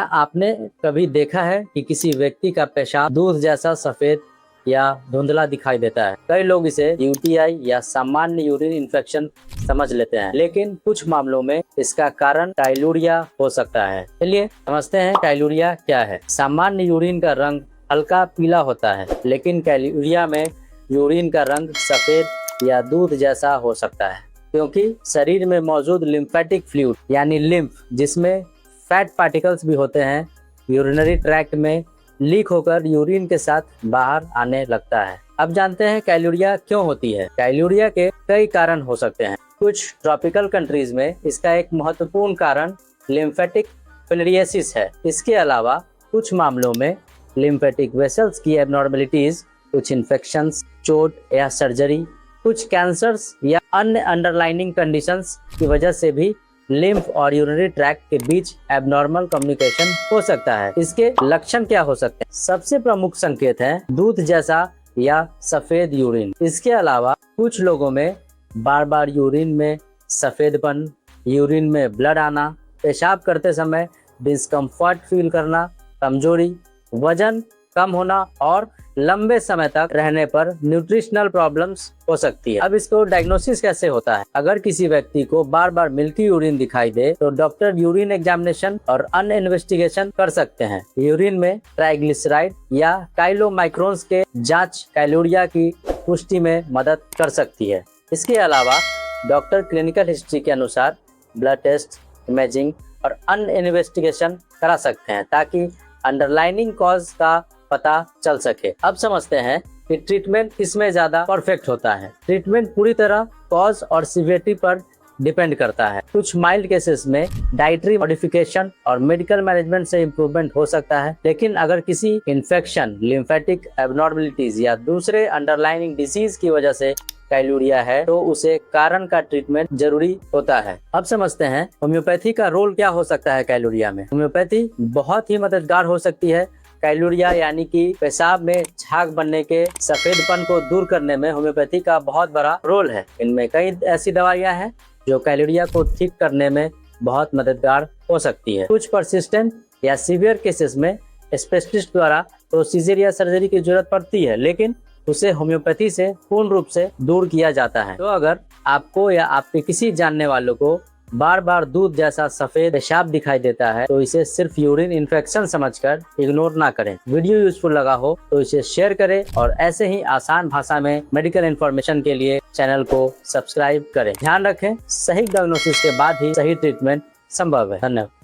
आपने कभी देखा है कि किसी व्यक्ति का पेशाब दूध जैसा सफेद या धुंधला दिखाई देता है? कई लोग इसे यूटीआई या सामान्य यूरिन इन्फेक्शन समझ लेते हैं, लेकिन कुछ मामलों में इसका कारण टाइलूरिया हो सकता है। चलिए समझते हैं टाइलूरिया क्या है। सामान्य यूरिन का रंग हल्का पीला होता है, लेकिन टाइलूरिया में यूरिन का रंग सफेद या दूध जैसा हो सकता है, क्योंकि शरीर में मौजूद लिम्फेटिक फ्लूइड यानी लिम्फ, जिसमें फैट पार्टिकल्स भी होते हैं, यूरिनरी ट्रैक्ट में लीक होकर यूरिन के साथ बाहर आने लगता है। अब जानते हैं टाइलूरिया क्यों होती है। टाइलूरिया के कई कारण हो सकते हैं। कुछ ट्रॉपिकल कंट्रीज में इसका एक महत्वपूर्ण कारण लिम्फेटिक फिलरियासिस है। इसके अलावा कुछ मामलों में लिम्फेटिक वेसल्स की एबनॉर्मलिटीज, कुछ इन्फेक्शंस, चोट या सर्जरी, कुछ कैंसर्स या अन्य अंडरलाइनिंग कंडीशंस की वजह से भी लिम्फ और यूरिनरी ट्रैक्ट के बीच एबनॉर्मल कम्युनिकेशन हो सकता है। इसके लक्षण क्या हो सकते हैं? सबसे प्रमुख संकेत है दूध जैसा या सफेद यूरिन। इसके अलावा कुछ लोगों में बार बार यूरिन में सफेदपन, यूरिन में ब्लड आना, पेशाब करते समय डिस्कम्फर्ट फील करना, कमजोरी, वजन कम होना और लंबे समय तक रहने पर न्यूट्रिशनल प्रॉब्लम्स हो सकती है। अब इसको डायग्नोसिस कैसे होता है? अगर किसी व्यक्ति को बार बार मिल्की यूरिन दिखाई दे तो डॉक्टर यूरिन एग्जामिनेशन और अन्य इन्वेस्टिगेशन कर सकते हैं। यूरिन में ट्राइग्लिसराइड या काइलोमाइक्रोन्स के जांच टाइलूरिया की पुष्टि में मदद कर सकती है। इसके अलावा डॉक्टर क्लिनिकल हिस्ट्री के अनुसार ब्लड टेस्ट, इमेजिंग और अन्य इन्वेस्टिगेशन करा सकते हैं, ताकि अंडरलाइनिंग कॉज का पता चल सके। अब समझते हैं कि ट्रीटमेंट किसमें ज्यादा परफेक्ट होता है। ट्रीटमेंट पूरी तरह कॉज और सिवियरिटी पर डिपेंड करता है। कुछ माइल्ड केसेस में डाइटरी मॉडिफिकेशन और मेडिकल मैनेजमेंट से इम्प्रूवमेंट हो सकता है, लेकिन अगर किसी इन्फेक्शन, लिम्फेटिक एबनॉर्मलिटीज या दूसरे अंडरलाइनिंग डिसीज की वजह से टाइलूरिया है तो उसे कारण का ट्रीटमेंट जरूरी होता है। अब समझते हैं होम्योपैथी का रोल क्या हो सकता है टाइलूरिया में। होम्योपैथी बहुत ही मददगार हो सकती है। टाइलूरिया यानी कि पेशाब में झाग बनने के सफेदपन को दूर करने में होम्योपैथी का बहुत बड़ा रोल है। इनमें कई ऐसी दवाइयां हैं जो टाइलूरिया को ठीक करने में बहुत मददगार हो सकती है। कुछ परसिस्टेंट या सीवियर केसेस में स्पेशलिस्ट द्वारा प्रोसीजर या सर्जरी की जरूरत पड़ती है, लेकिन उसे होम्योपैथी से पूर्ण रूप से दूर किया जाता है। तो अगर आपको या आपके किसी जानने वालों को बार बार दूध जैसा सफेद पेशाब दिखाई देता है तो इसे सिर्फ यूरिन इन्फेक्शन समझकर इग्नोर ना करें। वीडियो यूजफुल लगा हो तो इसे शेयर करें और ऐसे ही आसान भाषा में मेडिकल इन्फॉर्मेशन के लिए चैनल को सब्सक्राइब करें। ध्यान रखें, सही डायग्नोसिस के बाद ही सही ट्रीटमेंट संभव है। धन्यवाद।